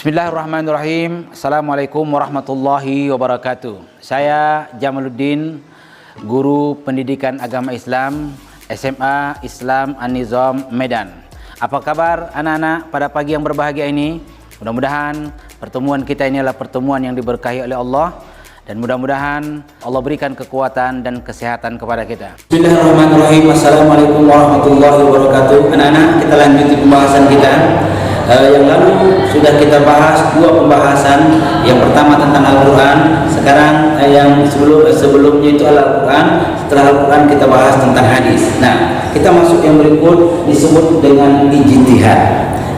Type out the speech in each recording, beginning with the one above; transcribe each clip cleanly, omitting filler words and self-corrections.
Bismillahirrahmanirrahim. Assalamualaikum warahmatullahi wabarakatuh. Saya Jamaluddin, guru pendidikan agama Islam SMA Islam An-Nizam Medan. Apa kabar anak-anak pada pagi yang berbahagia ini? Mudah-mudahan pertemuan kita ini adalah pertemuan yang diberkahi oleh Allah, dan mudah-mudahan Allah berikan kekuatan dan kesehatan kepada kita. Bismillahirrahmanirrahim. Assalamualaikum warahmatullahi wabarakatuh. Anak-anak, kita lanjuti pembahasan kita. Yang lalu sudah kita bahas dua pembahasan. Yang pertama tentang Al-Quran. Sekarang yang sebelumnya itu Al-Quran. Setelah Al-Quran kita bahas tentang hadis. Nah, kita masuk yang berikut, disebut dengan ijtihad.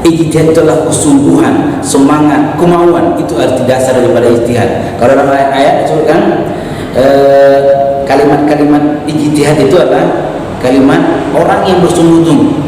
Ijtihad itulah kesungguhan, semangat, kemauan. Itu arti dasar daripada ijtihad. Kalau dalam ayat disebutkan kalimat-kalimat ijtihad itu adalah kalimat orang yang bersungguh-sungguh.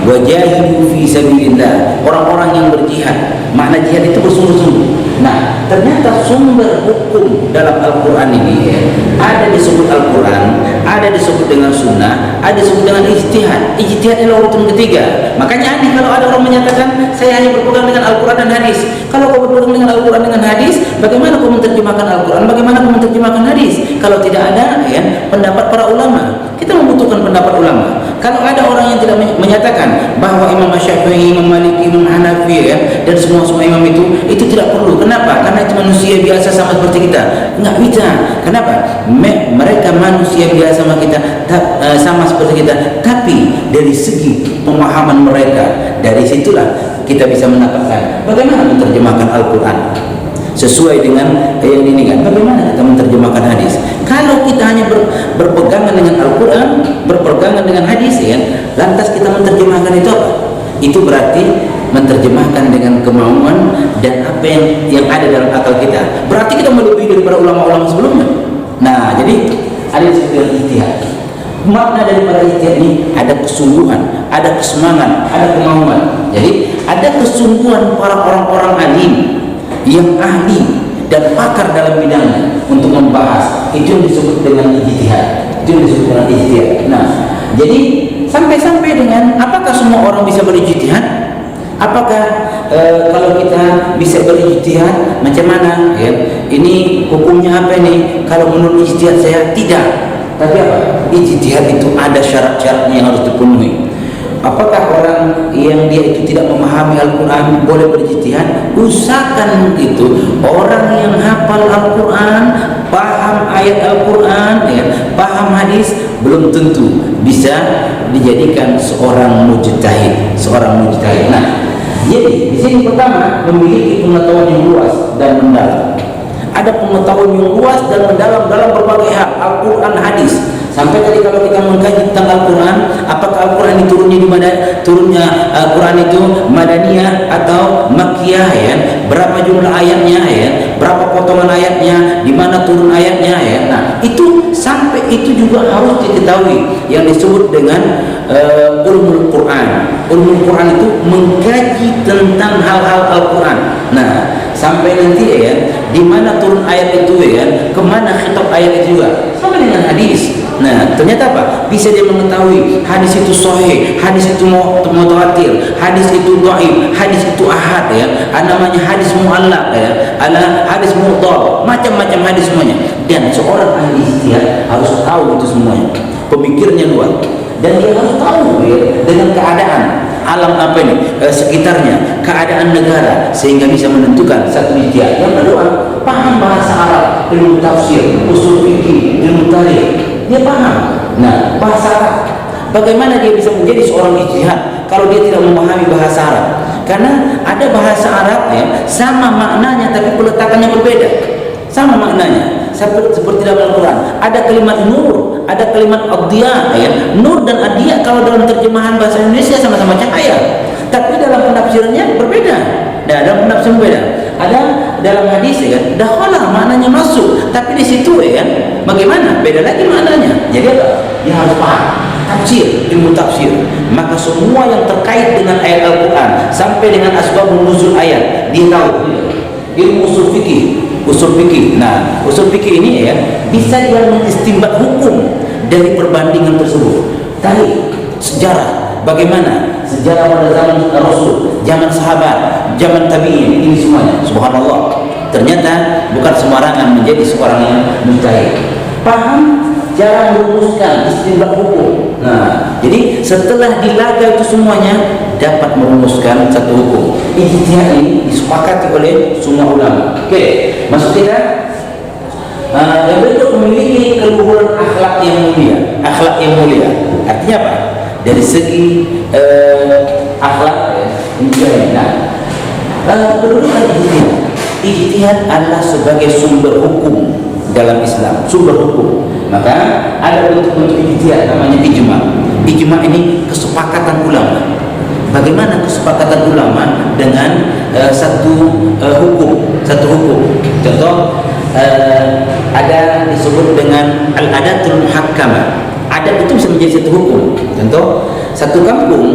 Wajahidu fi sabilillah, orang-orang yang berjihad. Makna jihad itu bersungguh-sungguh. Nah, ternyata sumber hukum dalam Al-Quran ini ada disebut Al-Quran, ada disebut dengan sunnah, ada disebut dengan ijtihad. Ijtihad adalah urutan ketiga. Makanya aneh kalau ada orang menyatakan saya hanya berpegang dengan Al-Quran dan hadis. Kalau kau berpegang dengan Al-Quran dengan hadis, bagaimana kau menerjemahkan Al-Quran? Bagaimana kau menerjemahkan hadis? Kalau tidak ada pendapat para ulama, kita membutuhkan pendapat ulama. Kalau ada orang yang tidak menyatakan bahwa Imam Syafi'i, Imam Maliki, Imam Hanafi dan semua imam itu tidak perlu. Kenapa? Karena itu manusia biasa sama seperti kita. Enggak bisa. Kenapa? Mereka manusia biasa sama seperti kita. Tapi dari segi pemahaman mereka, dari situlah kita bisa mendapatkan bagaimana menerjemahkan Al-Quran sesuai dengan yang ini kan. Bagaimana kita menerjemahkan hadis? Kalau kita hanya berpegangan dengan Al-Quran, berpegangan dengan hadis lantas kita menerjemahkan itu apa? Itu berarti menerjemahkan dengan kemauan dan apa yang ada dalam akal kita. Berarti kita melebihi daripada ulama-ulama sebelumnya. Nah, jadi ada yang disebut ijtihad. Makna daripada ijtihad ini ada kesungguhan, ada kesemangat, ada kemauan. Jadi ada kesungguhan para orang-orang alim yang ahli dan pakar dalam bidangnya untuk membahas. Itu yang disebut dengan ijtihad. Nah, jadi sampai dengan apakah semua orang bisa berijtihad? Apakah kalau kita bisa berijtihad macam mana? Ini hukumnya apa nih? Kalau menurut ijtihad saya tidak. Tapi apa? Ijtihad itu ada syarat-syaratnya yang harus dipenuhi. Apakah orang yang dia itu tidak memahami Al-Quran boleh berijtihad? Usahakan itu orang yang hafal Al-Quran, paham ayat Al-Quran, paham hadis, belum tentu bisa dijadikan seorang mujtahid. Nah, jadi di sini pertama memiliki pengetahuan yang luas dan mendalam. Ada pengetahuan yang luas dan mendalam dalam berbagai hal, Al-Quran, hadis. Sampai tadi kalau kita mengkaji tentang Al-Quran, apakah Al-Quran itu turunnya Al-Quran itu Madaniyah atau Makkiyah berapa jumlah ayatnya berapa potongan ayatnya, di mana turun ayatnya Nah, itu sampai itu juga harus diketahui yang disebut dengan ulumul Quran. Ulumul Quran itu mengkaji tentang hal-hal Al-Quran. Nah, sampai nanti di mana turun ayat itu kemana khitab ayat itu juga sampai dengan hadis. Nah, ternyata apa? Bisa dia mengetahui hadis itu sahih, hadis itu mutawatir, hadis itu dhaif, hadis itu ahad namanya hadis mu'allaq hadis mu'dhal, macam-macam hadis semuanya. Dan seorang ahli ijtihad harus tahu itu semuanya. Pemikirnya luas dan dia harus tahu dengan keadaan alam apa ini sekitarnya, keadaan negara, sehingga bisa menentukan satu ijtihad. Yang kedua, paham bahasa Arab, ilmu tafsir, usul fikih, ilmu tarikh. Dia paham. Nah, bahasa Arab, bagaimana dia bisa menjadi seorang ijtihad kalau dia tidak memahami bahasa Arab? Karena ada bahasa Arab sama maknanya tapi peletakannya berbeda. Sama maknanya seperti dalam Al-Quran ada kalimat nur, ada kalimat adiyah nur dan adiyah kalau dalam terjemahan bahasa Indonesia sama-sama cahaya, tapi dalam penafsirannya berbeda. Nah, dalam penafsiran berbeda. Ada dalam hadis dakhala maknanya masuk, tapi di situ bagaimana? Beda lagi maknanya. Jadi apa? Dia harus paham tafsir, ilmu tafsir. Maka semua yang terkait dengan ayat Al-Quran sampai dengan asbabun nuzul ayat dia tahu. Ilmu usul fikih. Nah, usul fikih ini bisa dia mengistimbat hukum dari perbandingan tersebut. Tadi sejarah bagaimana sejarah pada zaman Rasul, zaman sahabat, zaman tabi'in, ini semuanya. Subhanallah. Ternyata bukan sembarangan menjadi seorang yang mujtahid. Paham cara merumuskan istinbat hukum. Nah, jadi setelah dilaga itu semuanya dapat merumuskan satu hukum. Ijtihad ini disepakati oleh semua ulama. Oke, maksud kita yang berikut memiliki keluhuran akhlak yang mulia. Akhlak yang mulia artinya apa? Dari segi akhlak mulia. Nah, kedudukan ijtihad adalah sebagai sumber hukum dalam Islam, sumber hukum. Maka ada bentuk-bentuk ijtihad namanya ijma. Ijma ini kesepakatan ulama. Bagaimana kesepakatan ulama dengan satu hukum, satu hukum. Contoh ada disebut dengan al-adatul muhakkamah. Adat itu bisa menjadi satu hukum. Contoh, satu kampung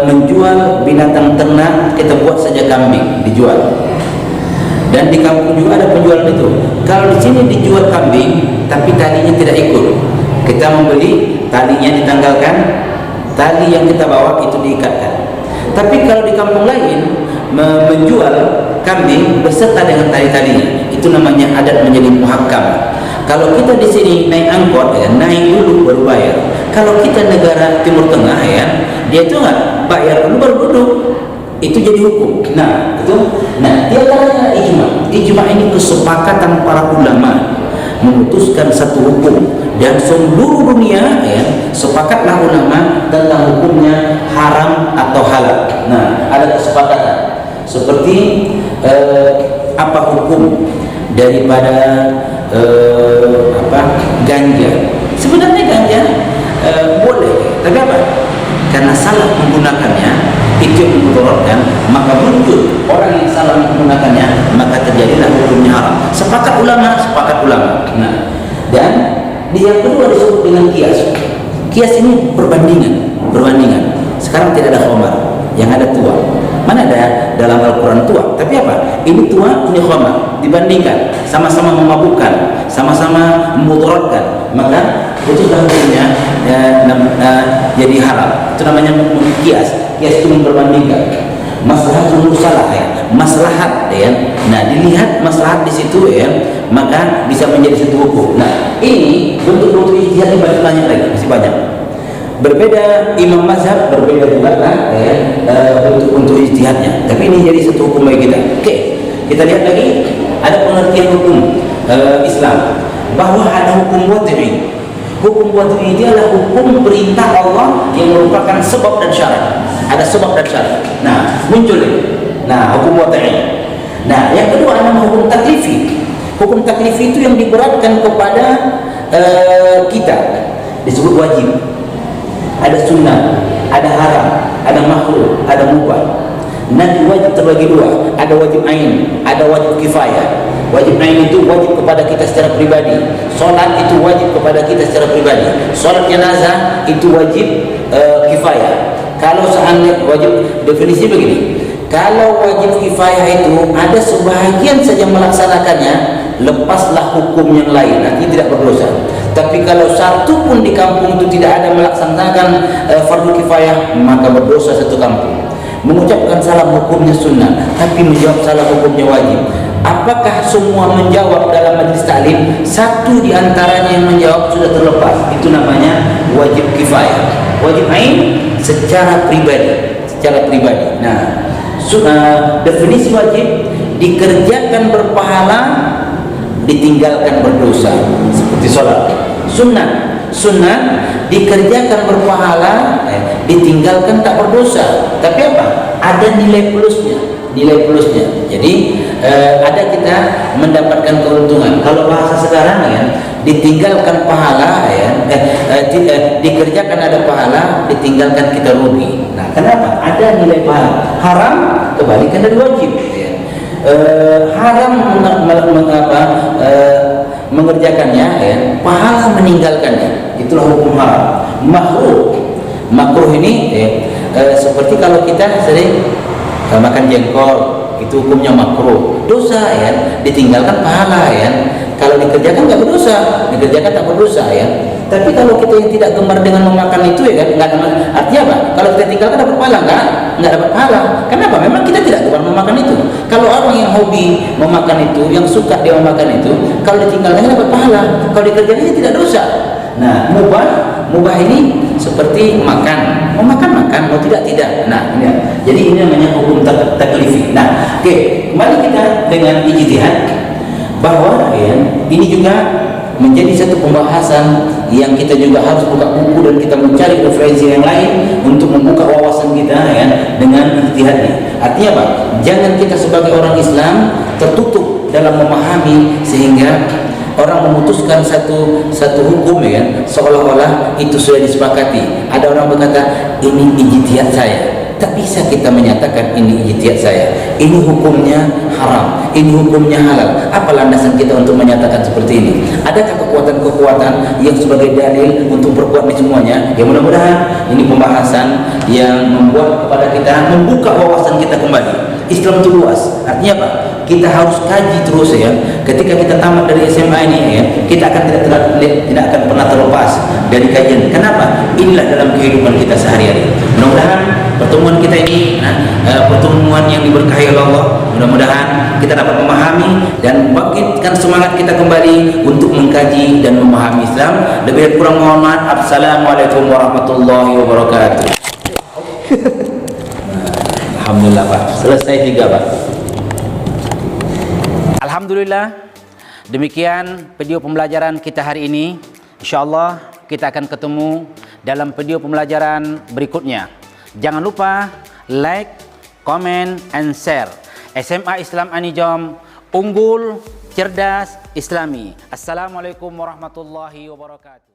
menjual binatang ternak, kita buat saja kambing dijual. Dan di kampung juga ada penjualan itu. Kalau di sini dijual kambing, tapi talinya tidak ikut, kita membeli, talinya ditanggalkan, tali yang kita bawa itu diikatkan. Tapi kalau di kampung lain menjual kambing beserta dengan tali-talinya, itu namanya adat menjadi muhakkam. Kalau kita di sini naik angkot, ya, naik dulu baru bayar. Kalau kita negara Timur Tengah, ya, dia itu nggak bayar dulu baru duduk. Itu jadi hukum. Nah, itu. Nah, di antaranya ijma. Ijma ini kesepakatan para ulama memutuskan satu hukum, dan seluruh dunia, ya, sepakatlah ulama tentang hukumnya haram atau halal. Nah, ada kesepakatan. Seperti apa hukum daripada ganja. Sebenarnya ganja boleh, tapi apa? Karena salah menggunakannya itu yang memudaratkan, maka muncul orang yang salah menggunakannya, maka terjadilah hukumnya haram. Sepakat ulama, sepakat ulama. Nah, dan yang kedua disebut dengan kias. Kias ini perbandingan. Sekarang tidak ada khamar, yang ada tua. Mana ada dalam Al-Quran tua? Tapi apa? Ini tua, ini khamar. Dibandingkan, sama-sama memabukkan, sama-sama memudaratkan, maka itu sudah hukumnya jadi haram. Itu namanya kias. Kias itu memperbandingkan. Maslahatul mursalah, ya, maslahat, ya. Nah, dilihat maslahat di situ, ya, maka bisa menjadi satu hukum. Nah, ini bentuk-bentuk ijtihad ini banyak lagi, masih banyak. Berbeda imam mazhab, berbeda juga kan, ya, bentuk ijtihadnya. Tapi ini jadi satu hukum bagi kita. Oke, kita lihat lagi. Ada pengertian hukum Islam bahwa ada hukum wad'i. Hukum wad'i itu adalah hukum perintah Allah yang merupakan sebab dan syarat. Ada sebab dan syarat. Nah, muncul ini. Nah, hukum wad'i. Nah, yang kedua adalah hukum taklifi. Hukum taklifi itu yang diberatkan kepada kita. Disebut wajib. Ada sunnah, ada haram, ada makruh, ada mubah. Nanti wajib terbagi dua. Ada wajib ain, ada wajib kifayah. Wajib ain itu wajib kepada kita secara pribadi. Solat itu wajib kepada kita secara pribadi. Solat jenazah itu wajib kifayah. Kalau seandainya wajib, definisi begini. Kalau wajib kifayah itu ada sebahagian saja melaksanakannya, lepaslah hukum yang lain, nanti tidak berdosa. Tapi kalau satu pun di kampung itu tidak ada melaksanakan fardu kifayah, maka berdosa satu kampung. Mengucapkan salam hukumnya sunnah, tapi menjawab salah hukumnya wajib. Apakah semua menjawab dalam majlis taklim? Satu di antaranya yang menjawab sudah terlepas. Itu namanya wajib kifayah. Wajib ain secara pribadi, secara pribadi. Nah, definisi wajib dikerjakan berpahala, ditinggalkan berdosa. Seperti sholat. Sunnah dikerjakan berpahala, ditinggalkan tak berdosa. Tapi apa? Ada nilai plusnya. Jadi ada kita mendapatkan keuntungan. Kalau bahasa sekarang, ya, ditinggalkan pahala, ya, dikerjakan ada pahala, ditinggalkan kita rugi. Nah, kenapa? Ada nilai pahala. Haram kebalikan dari wajib, ya. Haram mengerjakannya, ya, pahala meninggalkannya. Itulah hukum haram. Makruh ini, seperti kalau kita sering makan jengkol, itu hukumnya makruh, dosa, ya, ditinggalkan pahala, ya. Kalau dikerjakan tak berdosa, dikerjakan tak berdosa, ya. Tapi kalau kita yang tidak gemar dengan memakan itu ya kan, nggak ada, artinya apa? Kalau kita tinggalkan dapat pahala kan? Nggak dapat pahala. Kenapa? Memang kita tidak gemar memakan itu. Kalau orang yang hobi memakan itu, yang suka dia memakan itu, kalau ditinggalkannya dapat pahala, kalau dikerjakannya tidak dosa. Nah, mubah ini seperti makan, mau makan, mau tidak. Nah, ini, jadi ini namanya hukum taklifi. Nah, oke, kembali kita dengan ijtihad, bahwa ya, ini juga menjadi satu pembahasan yang kita juga harus buka buku dan kita mencari referensi yang lain untuk membuka wawasan kita ya dengan ijtihadnya. Artinya apa? Jangan kita sebagai orang Islam tertutup dalam memahami sehingga orang memutuskan satu hukum ya kan, seolah-olah itu sudah disepakati. Ada orang berkata ini ijtihad saya. Tak bisa kita menyatakan ini ijtihad saya, ini hukumnya haram, ini hukumnya halal. Apa landasan kita untuk menyatakan seperti ini? Adakah kekuatan-kekuatan yang sebagai dalil untuk berbuat di semuanya? Ya mudah-mudahan ini pembahasan yang membuat kepada kita membuka wawasan kita kembali. Islam itu luas, artinya apa? Kita harus kaji terus ya. Ketika kita tamat dari SMA ini ya, kita akan tidak akan pernah terlepas dari kajian. Kenapa? Inilah dalam kehidupan kita sehari-hari. Mudah-mudahan pertemuan kita ini pertemuan yang diberkahi oleh Allah. Mudah-mudahan kita dapat memahami dan bangkitkan semangat kita kembali untuk mengkaji dan memahami Islam. Lebih dan kurang mohon maaf. Assalamualaikum warahmatullahi wabarakatuh. Alhamdulillah Pak, selesai 3 Pak. Alhamdulillah, demikian video pembelajaran kita hari ini. InsyaAllah kita akan ketemu dalam video pembelajaran berikutnya. Jangan lupa like, comment, and share. SMA Islam An-Nizam, unggul, cerdas, Islami. Assalamualaikum warahmatullahi wabarakatuh.